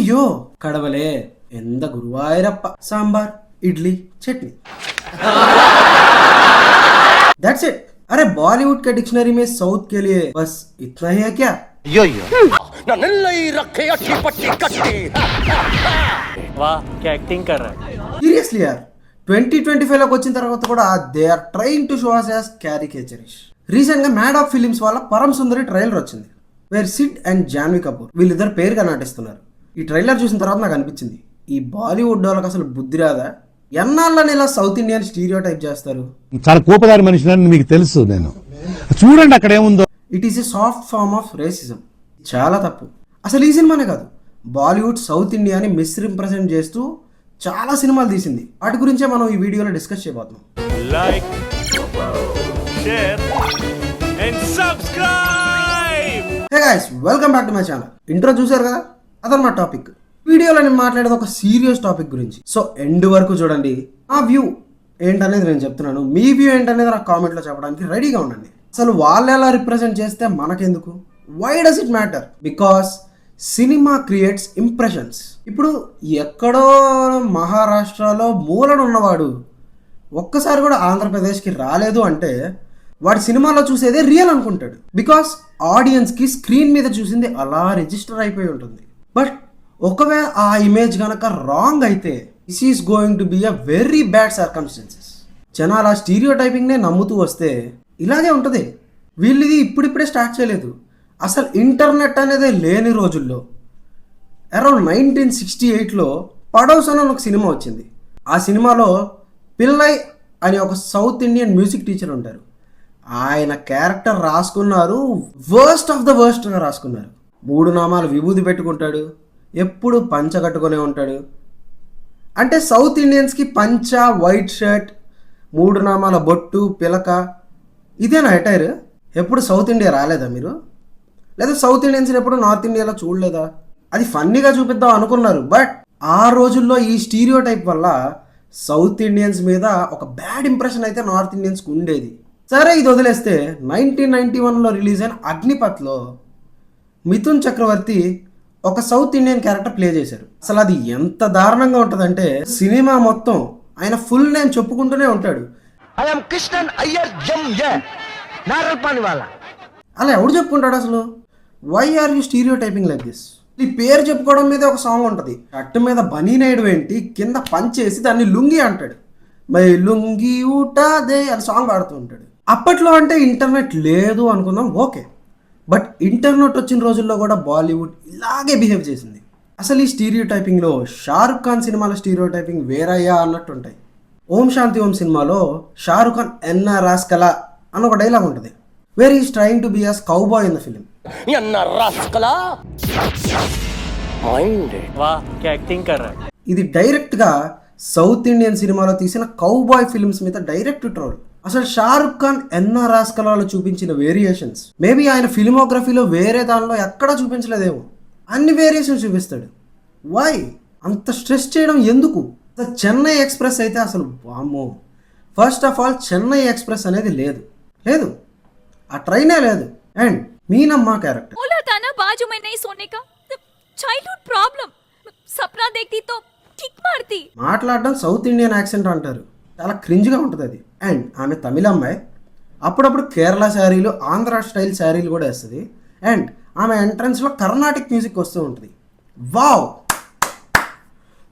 అయ్యయ్యో కడవలే ఎంత Guruvayurappa sambar idli chutney that's it. अरे बॉलीवुड के डिक्शनरी में साउथ के लिए बस इतना ही है क्या? यो रखे अच्छी पट्टी कट्टी। वाह क्या एक्टिंग कर रहा है। సీరియస్లీ యార్ 2025 లోకి వచ్చిన తర్వాత కూడా they are trying to show us as caricaturish. Recent గా మ్యాడ్ ఆఫ్ ఫిలిమ్స్ వాళ్ళ పరమ సుందరి ట్రైలర్ వచ్చింది, వేర్ సిడ్ అండ్ జాన్వీ కపూర్ వీళ్ళిద్దరు పేరుగా నటిస్తున్నారు. ఈ ట్రైలర్ చూసిన తర్వాత నాకు అనిపించింది, ఈ బాలీవుడ్ వాళ్ళకి అసలు బుద్ధి రాదా? ఎన్నాళ్ళని ఇలా సౌత్ ఇండియన్ స్టీరియో టైప్ చేస్తారు? చాలా కోపదారి మనిషిని మీకు తెలుసు, నేను చూడండి అక్కడ ఏముందో. It is a soft form of racism. చాలా తప్పు. అసలు ఈ సినిమానే కాదు, బాలీవుడ్ సౌత్ ఇండియాని మిస్రిప్రజెంట్ చేస్తూ చాలా సినిమాలు తీసింది. వాటి గురించే మనం ఈ వీడియోలో డిస్కస్ చేయబోతున్నాం. Like share and subscribe. Hey guys, welcome back to my channel. Intro చూసారు కదా, అదనమాట టాపిక్. వీడియోలో నేను మాట్లాడేది ఒక సీరియస్ టాపిక్ గురించి. సో ఎండ్ వరకు చూడండి. ఆ వ్యూ ఏంటనేది నేను చెప్తున్నాను, మీ వ్యూ ఏంటనేది నాకు కామెంట్లో చెప్పడానికి రెడీగా ఉండండి. అసలు వాళ్ళు ఎలా రిప్రజెంట్ చేస్తే మనకెందుకు? Why does it matter? Because cinema creates impressions. ఇప్పుడు ఎక్కడో మహారాష్ట్రలో మూలన ఉన్నవాడు ఒక్కసారి కూడా ఆంధ్రప్రదేశ్కి రాలేదు అంటే వాడి సినిమాలో చూసేదే రియల్ అనుకుంటాడు. బికాస్ ఆడియన్స్కి స్క్రీన్ మీద చూసింది అలా రిజిస్టర్ అయిపోయి ఉంటుంది. బట్ ఒకవేళ ఆ ఇమేజ్ కనుక రాంగ్ అయితే this is going to be a very bad circumstances. జనాలు ఆ స్టీరియో టైపింగ్నే నమ్ముతూ వస్తే ఇలాగే ఉంటుంది. వీళ్ళది ఇప్పుడిప్పుడే స్టార్ట్ చేయలేదు. అసలు ఇంటర్నెట్ అనేది లేని రోజుల్లో అరౌండ్ 1968లో పడోస్ అని ఒక సినిమా వచ్చింది. ఆ సినిమాలో పిల్లై అని ఒక సౌత్ ఇండియన్ మ్యూజిక్ టీచర్ ఉంటారు. ఆయన క్యారెక్టర్ రాసుకున్నారు, వర్స్ట్ ఆఫ్ ద వర్స్ట్గా రాసుకున్నారు. 3 నామాలు విభూది పెట్టుకుంటాడు, ఎప్పుడు పంచ కట్టుకునే ఉంటాడు. అంటే సౌత్ ఇండియన్స్కి పంచ, వైట్ షర్ట్, 3 నామాల బొట్టు, పిలక, ఇదేనా అటైర్? ఎప్పుడు సౌత్ ఇండియా రాలేదా మీరు? లేదా సౌత్ ఇండియన్స్ని ఎప్పుడు నార్త్ ఇండియాలో చూడలేదా? అది ఫన్నీగా చూపిద్దాం అనుకున్నారు. బట్ ఆ రోజుల్లో ఈ స్టీరియో టైప్ వల్ల సౌత్ ఇండియన్స్ మీద ఒక బ్యాడ్ ఇంప్రెషన్ అయితే నార్త్ ఇండియన్స్కి ఉండేది. సరే, ఇది వదిలేస్తే 1991లో రిలీజ్ అయిన అగ్నిపథ్లో మిథున్ చక్రవర్తి ఒక సౌత్ ఇండియన్ క్యారెక్టర్ ప్లే చేశారు. అసలు అది ఎంత దారుణంగా ఉంటుందంటే సినిమా మొత్తం ఆయన ఫుల్ నేమ్ చెప్పుకుంటూనే ఉంటాడు. కృష్ణన్ అయ్యర్ అలా ఎవడు చెప్పుకుంటాడు అసలు? Why are you stereotyping like this? ఈ పేరు చెప్పుకోవడం మీద ఒక సాంగ్ ఉంటుంది, షర్ట్ మీద బనీ నేయడం ఏంటి, కింద పంచేసి దాన్ని లుంగి అంటాడు. మై లుంగి ఊటాదే అని సాంగ్ పాడుతూ ఉంటాడు. అప్పట్లో అంటే ఇంటర్నెట్ లేదు అనుకుందాం, ఓకే. బట్ ఇంటర్నెట్ వచ్చిన రోజుల్లో కూడా బాలీవుడ్ ఇలాగే బిహేవ్ చేసింది. అసలు ఈ స్టీరియో టైపింగ్లో షారుఖ్ ఖాన్ సినిమాల స్టీరియో టైపింగ్ వేరయ్యా అన్నట్టు ఉంటాయి. ఓం శాంతి ఓం సినిమాలో షారుఖ్ ఖాన్ ఎన్న రాస్కలా అని ఒక డైలాగ్ ఉంటుంది, where is trying to be as cowboy in the film. वाह क्या एक्टिंग कर रहा है। ఇది డైరెక్ట్గా సౌత్ ఇండియన్ సినిమాలో తీసిన కౌబాయ్ ఫిల్మ్స్ మీద డైరెక్ట్ ట్రోల్. అసలు షారుఖ్ ఖాన్ ఎన్న రాస్కలాలో చూపించిన వేరియేషన్స్ మేబీ ఆయన ఫిల్మోగ్రఫీలో వేరే దానిలో ఎక్కడా చూపించలేదేమో, అన్ని వేరియేషన్స్ చూపిస్తాడు. వై అంత స్ట్రెస్ చేయడం ఎందుకు? చెన్నై ఎక్స్ప్రెస్ అయితే అసలు వామ్మో, first of all Chennai express అనేది లేదు, ఆ ట్రైనే లేదు. అండ్ మీనమ్మ క్యారెక్టర్ बाजू में नहीं सोने का चाइल्डहुड प्रॉब्लम सपना देखती तो किक मारती. మాట్లాడడం సౌత్ ఇండియన్ యాక్సెంట్ అంటారు, చాలా క్రింజ్గా ఉంటుంది అది. అండ్ ఆమె తమిళ అమ్మాయి, అప్పుడప్పుడు కేరళ శారీలు, ఆంధ్ర స్టైల్ శారీలు కూడా వేస్తుంది. అండ్ ఆమె ఎంట్రన్స్లో కర్ణాటిక్ మ్యూజిక్ వస్తూ ఉంటుంది. Wow,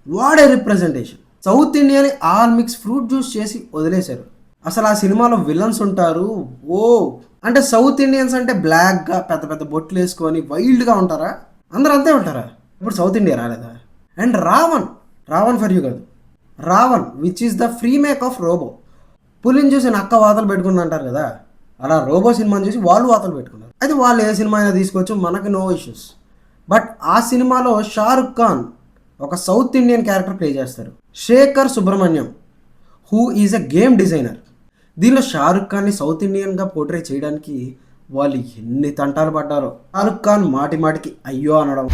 what a representation! South ఇండియాని ఆల్ మిక్స్ ఫ్రూట్ జ్యూస్ చేసి వదిలేశారు. అసలు ఆ సినిమాలో విలన్స్ ఉంటారు. ఓ అంటే సౌత్ ఇండియన్స్ అంటే బ్లాక్గా పెద్ద పెద్ద బొట్లు వేసుకొని వైల్డ్గా ఉంటారా? అందరూ అంతే ఉంటారా? ఇప్పుడు సౌత్ ఇండియా రాలేదా? అండ్ రావణ్ ఫర్ యూ కాదు, Ravan which is the free make of robo. పులిని చూసి నక్క వాతలు పెట్టుకుంది అంటారు కదా, అలా రోబో సినిమాని చూసి వాళ్ళు వాతలు పెట్టుకున్నారు. అయితే వాళ్ళు ఏ సినిమా అయినా తీసుకోవచ్చు, మనకి నో ఇష్యూస్. బట్ ఆ సినిమాలో షారుఖ్ ఖాన్ ఒక సౌత్ ఇండియన్ క్యారెక్టర్ ప్లే చేస్తారు, Shekhar Subrahmanyam, who is a game designer. దీనిలో షారుఖ్ ఖాన్ని సౌత్ ఇండియన్గా పోర్ట్రే చేయడానికి వాళ్ళు ఎన్ని తంటాలు పడ్డారో. షారుఖ్ ఖాన్ మాటి మాటికి అయ్యో అనడం,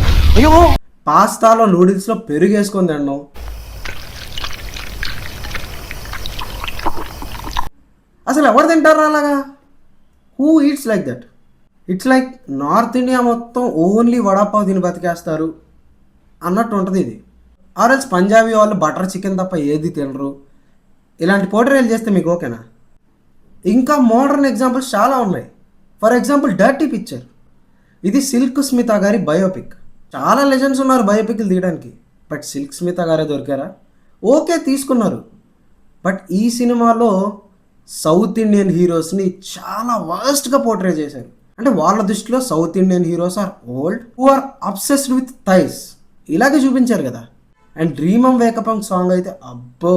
పాస్తాలో నూడిల్స్లో పెరుగు వేసుకొని తినడం, అసలు ఎవరు తింటారా అలాగా? Who eats like that? It's like north India మొత్తం ఓన్లీ వడాపావ్ తిని బతికేస్తారు, అన్నట్టు ఉంటుంది ఇది. ఆర్ఎల్స్ పంజాబీ వాళ్ళు బటర్ చికెన్ తప్ప ఏది తినరు. ఇలాంటి పోర్ట్రేలు చేస్తే మీకు ఓకేనా? ఇంకా మోడర్న్ ఎగ్జాంపుల్స్ చాలా ఉన్నాయి. For example dirty picture. ఇది సిల్క్ స్మిత గారి బయోపిక్. చాలా లెజెండ్స్ ఉన్నారు బయోపిక్లు తీయడానికి, బట్ సిల్క్ స్మిత గారే దొరికారా? ఓకే, తీసుకున్నారు. బట్ ఈ సినిమాలో సౌత్ ఇండియన్ హీరోస్ని చాలా వర్స్ట్గా పోర్ట్రే చేశారు. అంటే వాళ్ళ దృష్టిలో South Indian heroes are old who are obsessed with thighs, ఇలాగే చూపించారు కదా. అండ్ డ్రీమమ్ వేకపంగ్ సాంగ్ అయితే అబ్బో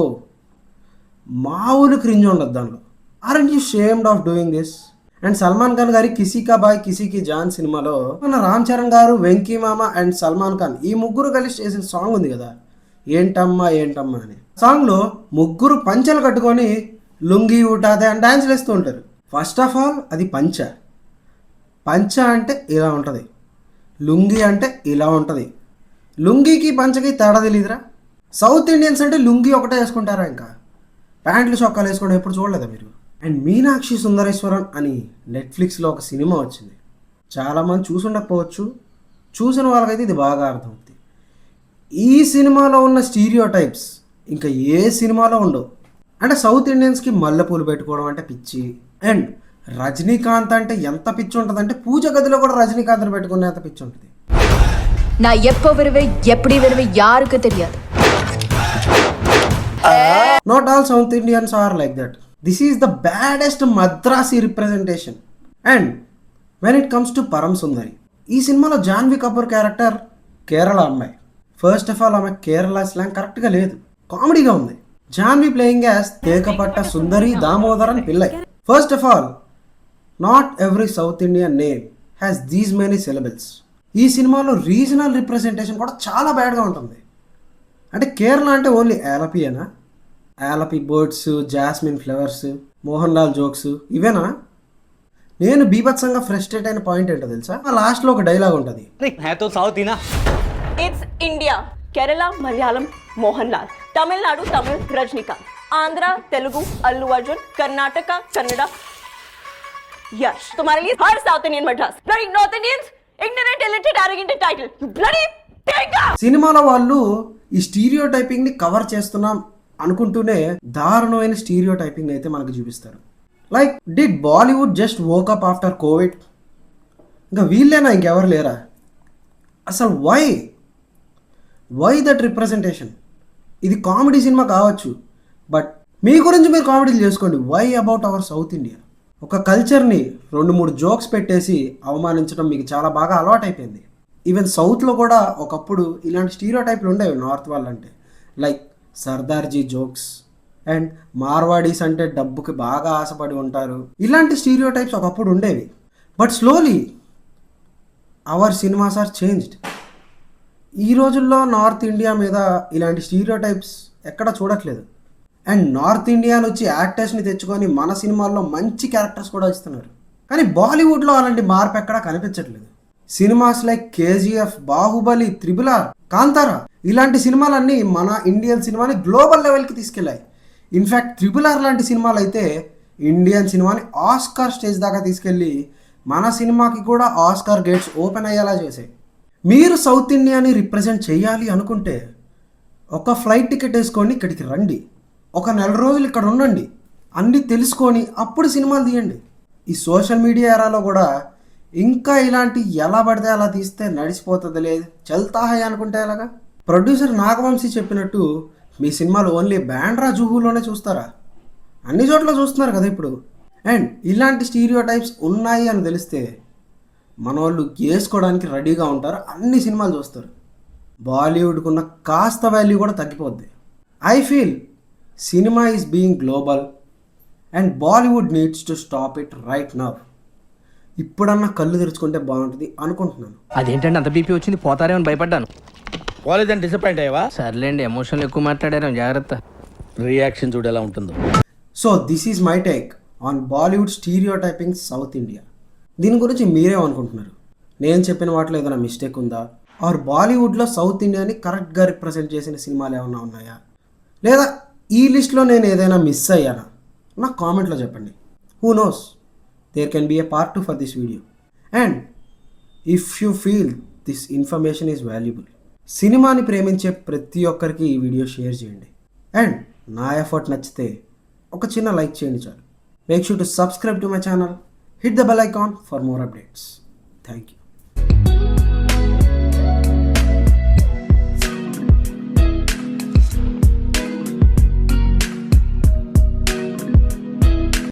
మామూలు క్రింజ్ ఉండదు దానిలో. Aren't you ashamed of doing this? And Salman Khan గారి కిసీ కా బాయ్ కిసీ కి జాన్ సినిమాలో మన రామ్ చరణ్ గారు, వెంకీ మామ అండ్ సల్మాన్ ఖాన్ ఈ ముగ్గురు కలిసి చేసిన సాంగ్ ఉంది కదా, ఏంటమ్మా ఏంటమ్మా అని. సాంగ్లో ముగ్గురు పంచలు కట్టుకొని లుంగి ఊటాదే అని డ్యాన్స్ వేస్తూ ఉంటారు. ఫస్ట్ ఆఫ్ ఆల్ అది పంచ. పంచ అంటే ఇలా ఉంటుంది, లుంగి అంటే ఇలా ఉంటుంది. లుంగికి పంచకి తేడా తెలియదురా? సౌత్ ఇండియన్స్ అంటే లుంగి ఒకటే వేసుకుంటారా, ఇంకా ప్యాంట్లు చొక్కాలు వేసుకోవడం ఎప్పుడు చూడలేదా మీరు? అండ్ మీనాక్షి సుందరేశ్వరన్ అని నెట్ఫ్లిక్స్లో ఒక సినిమా వచ్చింది. చాలామంది చూసుండకపోవచ్చు, చూసిన వాళ్ళకైతే ఇది బాగా అర్థమవుతుంది. ఈ సినిమాలో ఉన్న స్టీరియో టైప్స్ ఇంకా ఏ సినిమాలో ఉండవు. అంటే సౌత్ ఇండియన్స్కి మల్లెపూలు పెట్టుకోవడం అంటే పిచ్చి, అండ్ రజనీకాంత్ అంటే ఎంత పిచ్చి ఉంటుంది అంటే పూజ గదిలో కూడా రజనీకాంత్ని పెట్టుకునేంత పిచ్చి ఉంటుంది. நான் எப்போ வருவேன் எப்படி வருவேன் யாருக்கு தெரியாது. Not all South Indians are like that. This is the baddest Madrasi representation. And when it comes to Param Sundari, ఈ సినిమాలో జాన్వీ కపూర్ క్యారెక్టర్ కేరళ అమ్మాయి. ఫస్ట్ ఆఫ్ ఆల్ ఆమె కేరళ స్లాంగ్ కరెక్ట్గా లేదు, కామెడీగా ఉంది. జాన్వీ ప్లేయింగ్ యాజ్ తేకపట్ట Sundari Damodaran Pillai. First of all, not every south Indian name has these many syllables. ఈ సినిమాలో రీజనల్ రిప్రజెంటేషన్ కూడా చాలా బ్యాడ్గా ఉంటుంది. అంటే కేరళ అంటే ఓన్లీ ఆలపీయేనా? Alleppey birds, jasmine flowers, Mohanlal jokes ఇవేనా? నేను బీభత్సంగా ఫ్రస్ట్రేట్ అయిన పాయింట్ ఏంటో తెలుసా? లాస్ట్లో ఒక డైలాగ్ ఉంటుంది, It's India, Kerala, Malayalam, Mohanlal, Tamil Nadu, Tamil, Rajnikant, Andhra, Telugu, Allu Arjun, Karnataka, Kannada, Yash. तुम्हारे लिए हर South Indian Madras. Bloody North Indians, ignorant, illiterate, arrogant title. You bloody tinker! సినిమాలో వాళ్ళు ఈ స్టీరియో టైపింగ్ని కవర్ చేస్తున్నాం అనుకుంటూనే దారుణమైన stereo typing అయితే మనకు చూపిస్తారు. Like, did Bollywood just woke up after Covid? ఇంకా వీళ్ళేనా, ఇంకెవరు లేరా? అసలు వై దట్ రిప్రజెంటేషన్? ఇది కామెడీ సినిమా కావచ్చు, బట్ మీ గురించి మీరు కామెడీలు చేసుకోండి. Why about our South India? ఒక కల్చర్ని 2-3 జోక్స్ పెట్టేసి అవమానించడం మీకు చాలా బాగా అలవాటు అయిపోయింది. ఈవెన్ సౌత్లో కూడా ఒకప్పుడు ఇలాంటి స్టీరియో టైప్లు ఉండేవి నార్త్ వాళ్ళంటే, like Sardarji jokes and Marwaris అంటే డబ్బుకి బాగా ఆశపడి ఉంటారు. ఇలాంటి స్టీరియో టైప్స్ ఒకప్పుడు ఉండేవి. But slowly our cinemas are changed. ఈ రోజుల్లో నార్త్ ఇండియా మీద ఇలాంటి స్టీరియో టైప్స్ ఎక్కడ చూడట్లేదు. అండ్ నార్త్ ఇండియా నుంచి యాక్టర్స్ని తెచ్చుకొని మన సినిమాల్లో మంచి క్యారెక్టర్స్ కూడా ఇస్తున్నారు. కానీ బాలీవుడ్లో అలాంటి మార్పు ఎక్కడా కనిపించట్లేదు. Cinemas like KGF, Baahubali, triple R, Kantara ఇలాంటి సినిమాలన్నీ మన ఇండియన్ సినిమాని గ్లోబల్ లెవెల్కి తీసుకెళ్ళాయి. ఇన్ఫ్యాక్ట్ త్రిబుల్ ఆర్ లాంటి సినిమాలు అయితే ఇండియన్ సినిమాని ఆస్కార్ స్టేజ్ దాకా తీసుకెళ్ళి మన సినిమాకి కూడా ఆస్కార్ గేట్స్ ఓపెన్ అయ్యేలా చేసాయి. మీరు సౌత్ ఇండియాని రిప్రజెంట్ చేయాలి అనుకుంటే ఒక ఫ్లైట్ టికెట్ వేసుకొని ఇక్కడికి రండి, ఒక 4 రోజులు ఇక్కడ ఉండండి, అన్నీ తెలుసుకొని అప్పుడు సినిమాలు తీయండి. ఈ సోషల్ మీడియా ఎరాలో కూడా ఇంకా ఇలాంటి ఎలా పడితే అలా తీస్తే నడిచిపోతుంది, లేదు చల్తాహై అనుకుంటే ఎలాగా? ప్రొడ్యూసర్ నాగవంశీ చెప్పినట్టు మీ సినిమాలు ఓన్లీ బ్యాండ్రా జూహులోనే చూస్తారా? అన్ని చోట్ల చూస్తున్నారు కదా ఇప్పుడు. అండ్ ఇలాంటి స్టీరియో టైప్స్ ఉన్నాయి అని తెలిస్తే మన వాళ్ళు వేసుకోవడానికి రెడీగా ఉంటారు, అన్ని సినిమాలు చూస్తారు. బాలీవుడ్కి ఉన్న కాస్త వాల్యూ కూడా తగ్గిపోద్ది. I feel cinema is being global and Bollywood needs to stop it right now. ఇప్పుడన్నా కళ్ళు తెరుచుకుంటే బాగుంటుంది అనుకుంటున్నాను. అదేంటండి అంత బీపీ వచ్చింది, పోతారేమని భయపడ్డాను. కాలేజ్ డిసప్పాయింట్ అయ్యావా? సర్లేండి, ఎమోషన్లు ఎక్కువ మాట్లాడారు, జాగ్రత్త. రియాక్షన్ చూడు ఎలా ఉంటుందో. So this is my take on Bollywood stereo typing south India. దీని గురించి మీరేమనుకుంటున్నారు? నేను చెప్పిన వాటిలో ఏదైనా మిస్టేక్ ఉందా? ఆర్ బాలీవుడ్లో సౌత్ ఇండియాని కరెక్ట్గా రిప్రజెంట్ చేసిన సినిమాలు ఏమైనా ఉన్నాయా? లేదా ఈ లిస్ట్లో నేను ఏదైనా మిస్ అయ్యానా? నాకు కామెంట్లో చెప్పండి. Who knows, there can be a part 2 for this video. And if you feel this information is valuable, సినిమాని ప్రేమించే ప్రతి ఒక్కరికి ఈ వీడియో షేర్ చేయండి. అండ్ నా ఎఫర్ట్ నచ్చితే ఒక చిన్న లైక్ చేయండి చాలు. Make sure to subscribe to my channel, hit the bell icon for more updates. Thank you.